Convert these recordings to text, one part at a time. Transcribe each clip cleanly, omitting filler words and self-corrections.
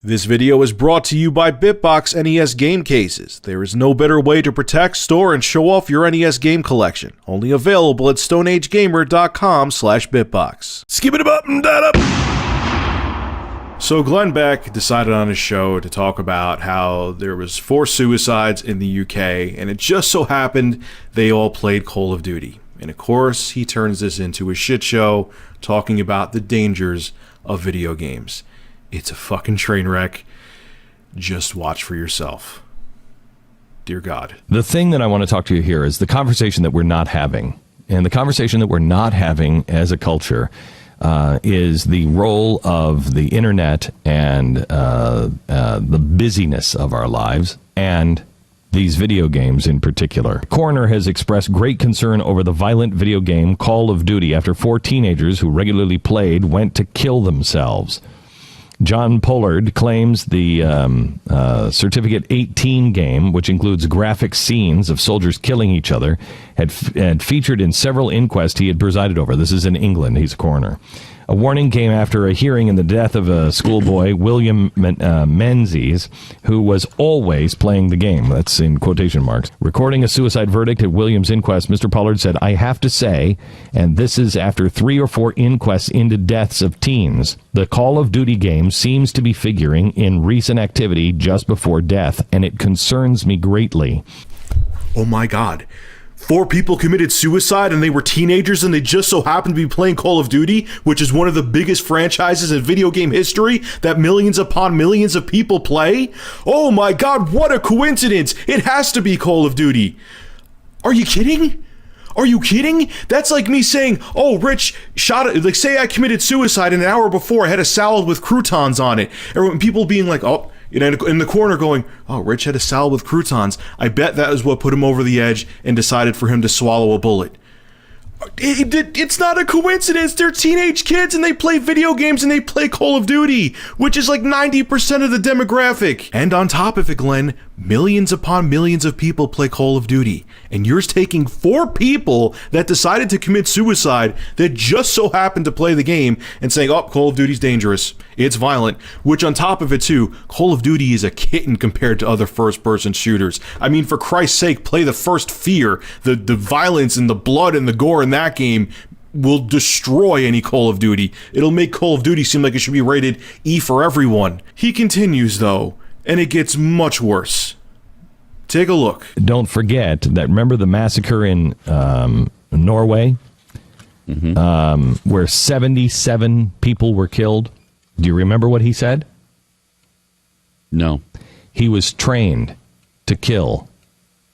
This video is brought to you by Bitbox NES game cases. There is no better way to protect, store, and show off your NES game collection. Only available at StoneAgeGamer.com/Bitbox. Skip it up and that up. So Glenn Beck decided on his show to talk about how there was 4 suicides in the UK, and it just so happened they all played Call of Duty. And of course, he turns this into a shit show, talking about the dangers of video games. It's a fucking train wreck. Just watch for yourself. Dear God. The thing that I want to talk to you here is the conversation that we're not having. And the conversation that we're not having as a culture is the role of the internet and the busyness of our lives and these video games in particular. The coroner has expressed great concern over the violent video game Call of Duty after 4 teenagers who regularly played went to kill themselves. John Pollard claims the Certificate 18 game, which includes graphic scenes of soldiers killing each other, had featured in several inquests he had presided over. This is in England. He's a coroner. A warning came after a hearing in the death of a schoolboy, William Menzies, who was always playing the game. That's in quotation marks. Recording a suicide verdict at William's inquest, Mr. Pollard said, "I have to say, and this is after 3 or 4 inquests into deaths of teens, the Call of Duty game seems to be figuring in recent activity just before death, and it concerns me greatly." Oh my God. 4 people committed suicide and they were teenagers and they just so happened to be playing Call of Duty, which is one of the biggest franchises in video game history that millions upon millions of people play? Oh my God, what a coincidence! It has to be Call of Duty. Are you kidding? Are you kidding? That's like me saying, oh, Rich shot it. Like, say I committed suicide and an hour before I had a salad with croutons on it. And people being like, oh, in the corner going, oh, Rich had a salad with croutons. I bet that is what put him over the edge and decided for him to swallow a bullet. It's not a coincidence. They're teenage kids and they play video games and they play Call of Duty, which is like 90% of the demographic. And on top of it, Glenn, millions upon millions of people play Call of Duty. And you're taking 4 people that decided to commit suicide that just so happened to play the game and saying, oh, Call of Duty's dangerous. It's violent. Which on top of it too, Call of Duty is a kitten compared to other first-person shooters. I mean, for Christ's sake, play the first Fear. The violence and the blood and the gore in that game will destroy any Call of Duty. It'll make Call of Duty seem like it should be rated E for everyone. He continues though, and it gets much worse. Take a look. Don't forget that, remember the massacre in Norway, where 77 people were killed? Do you remember what he said? No. He was trained to kill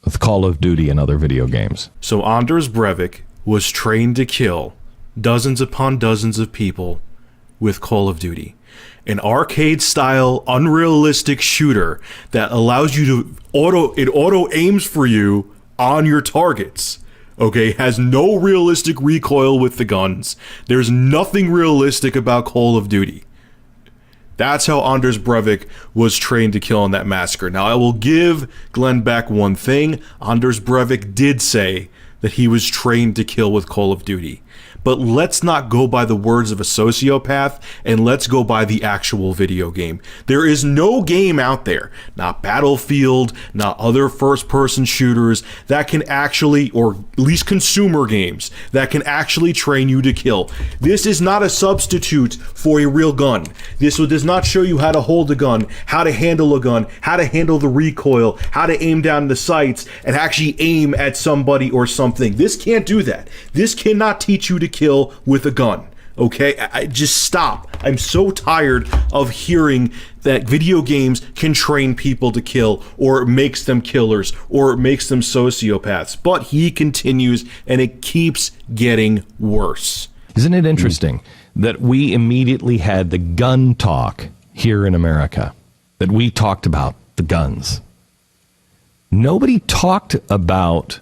with Call of Duty and other video games. So Anders Breivik was trained to kill dozens upon dozens of people with Call of Duty. An arcade-style, unrealistic shooter that allows you to auto aims for you on your targets. Okay, has no realistic recoil with the guns. There's nothing realistic about Call of Duty. That's how Anders Breivik was trained to kill in that massacre. Now, I will give Glenn Beck one thing. Anders Breivik did say that he was trained to kill with Call of Duty. But let's not go by the words of a sociopath, and let's go by the actual video game. There is no game out there, not Battlefield, not other first-person shooters, that can actually, or at least consumer games, that can actually train you to kill. This is not a substitute for a real gun. This does not show you how to hold a gun, how to handle a gun, how to handle the recoil, how to aim down the sights, and actually aim at somebody or something. This can't do that. This cannot teach you to kill with a gun. Okay, I just stop. I'm so tired of hearing that video games can train people to kill, or it makes them killers, or it makes them sociopaths. But he continues, and it keeps getting worse. Isn't it interesting that we immediately had the gun talk here in America, that we talked about the guns? Nobody talked about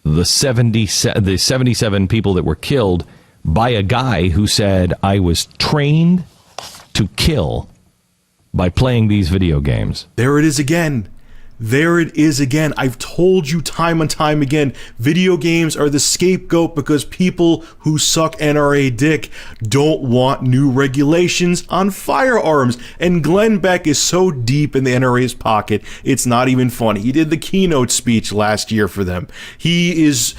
the 77 people that were killed by a guy who said, I was trained to kill by playing these video games. There it is again. There it is again. I've told you time and time again, video games are the scapegoat because people who suck NRA dick don't want new regulations on firearms. And Glenn Beck is so deep in the NRA's pocket, it's not even funny. He did the keynote speech last year for them. He's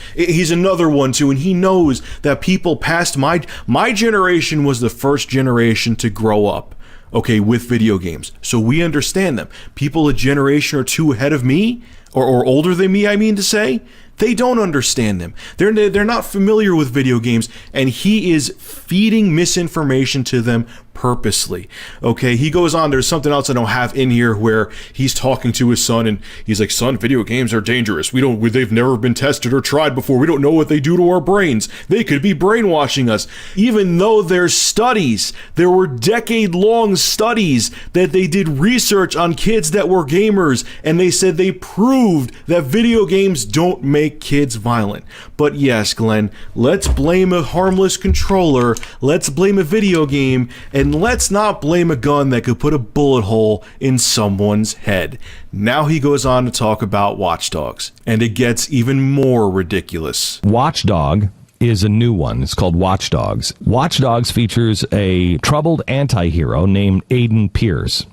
another one too, and he knows that people past my generation was the first generation to grow up, okay, with video games. So we understand them. People a generation or two ahead of me, or older than me, I mean to say, they don't understand them. They're not familiar with video games, and he is feeding misinformation to them purposely. Okay, he goes on, there's something else I don't have in here where he's talking to his son and he's like, son, video games are dangerous. They've never been tested or tried before. We don't know what they do to our brains. They could be brainwashing us. Even though there's studies, there were decade-long studies that they did research on kids that were gamers, and they said they proved that video games don't make kids violent. But yes, Glenn, let's blame a harmless controller, let's blame a video game, and let's not blame a gun that could put a bullet hole in someone's head. Now he goes on to talk about Watch Dogs, and it gets even more ridiculous. Watchdog is a new one. It's called Watch Dogs. Watch Dogs features a troubled anti-hero named Aiden Pierce.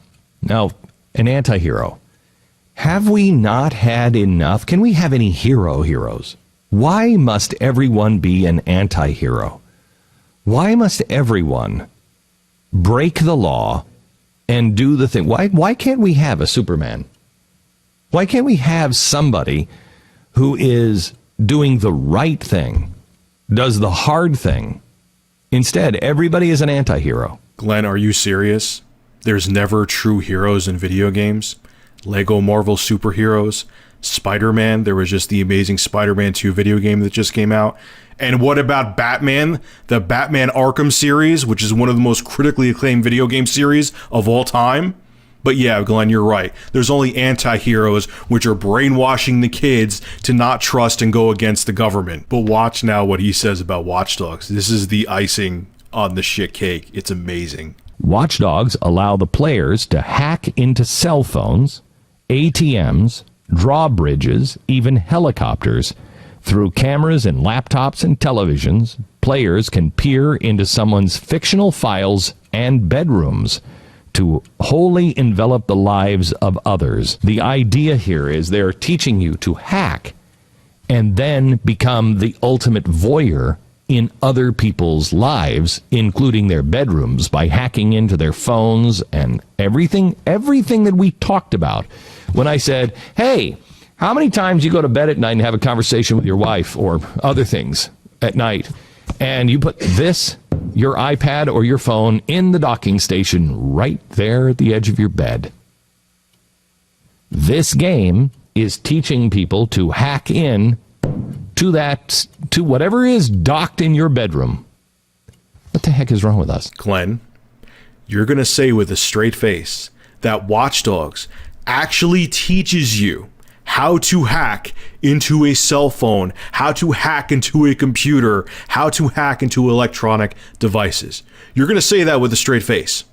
Now, an anti-hero. Have we not had enough? Can we have any heroes? Why must everyone be an anti-hero? Why must everyone break the law and do the thing? Why can't we have a Superman? Why can't we have somebody who is doing the right thing, does the hard thing? Instead, everybody is an anti-hero. Glenn, are you serious? There's never true heroes in video games? Lego Marvel superheroes? Spider-Man, there was just the amazing Spider-Man 2 video game that just came out. And what about Batman? The Batman Arkham series, which is one of the most critically acclaimed video game series of all time. But yeah, Glenn, you're right. There's only anti-heroes, which are brainwashing the kids to not trust and go against the government. But watch now what he says about Watch Dogs. This is the icing on the shit cake. It's amazing. Watch Dogs allow the players to hack into cell phones, ATMs, drawbridges, even helicopters. Through cameras and laptops and televisions, players can peer into someone's fictional files and bedrooms to wholly envelop the lives of others. The idea here is they're teaching you to hack and then become the ultimate voyeur in other people's lives, including their bedrooms, by hacking into their phones and everything that we talked about. When I said, hey, how many times you go to bed at night and have a conversation with your wife or other things at night, and you put your iPad or your phone in the docking station right there at the edge of your bed? This game is teaching people to hack in to whatever is docked in your bedroom. What the heck is wrong with us? Glenn, you're going to say with a straight face that Watch Dogs actually teaches you how to hack into a cell phone, how to hack into a computer, how to hack into electronic devices. You're going to say that with a straight face.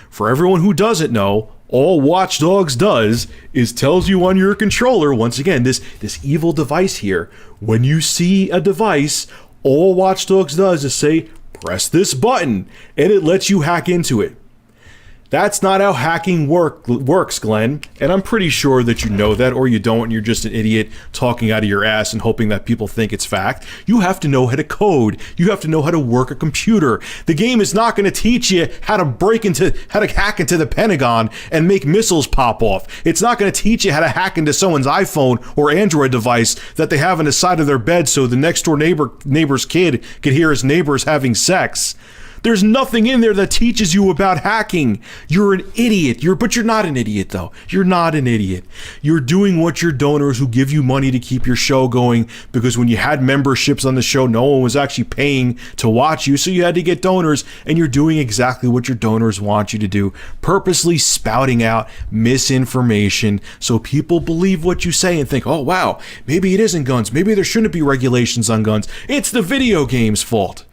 For everyone who doesn't know, all Watch Dogs does is tells you on your controller, once again, this evil device here, when you see a device, all Watch Dogs does is say, press this button, and it lets you hack into it. That's not how hacking works, Glenn. And I'm pretty sure that you know that, or you don't, and you're just an idiot talking out of your ass and hoping that people think it's fact. You have to know how to code. You have to know how to work a computer. The game is not going to teach you how to hack into the Pentagon and make missiles pop off. It's not going to teach you how to hack into someone's iPhone or Android device that they have on the side of their bed so the next door neighbor's kid can hear his neighbors having sex. There's nothing in there that teaches you about hacking. You're an idiot. But you're not an idiot, though. You're not an idiot. You're doing what your donors who give you money to keep your show going, because when you had memberships on the show, no one was actually paying to watch you, so you had to get donors, and you're doing exactly what your donors want you to do, purposely spouting out misinformation so people believe what you say and think, oh, wow, maybe it isn't guns. Maybe there shouldn't be regulations on guns. It's the video game's fault.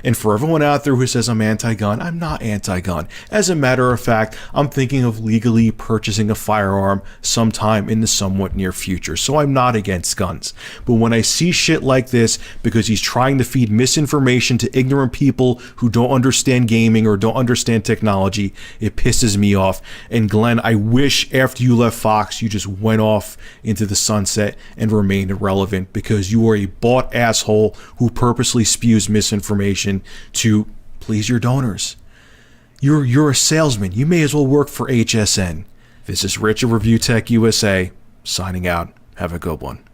And for everyone out there who says I'm anti-gun, I'm not anti-gun. As a matter of fact, I'm thinking of legally purchasing a firearm sometime in the somewhat near future. So I'm not against guns. But when I see shit like this, because he's trying to feed misinformation to ignorant people who don't understand gaming or don't understand technology, it pisses me off. And Glenn, I wish after you left Fox, you just went off into the sunset and remained irrelevant, because you are a bought asshole who purposely spews misinformation to please your donors. You're a salesman. You may as well work for HSN. This is Rich of Review Tech USA, signing out. Have a good one.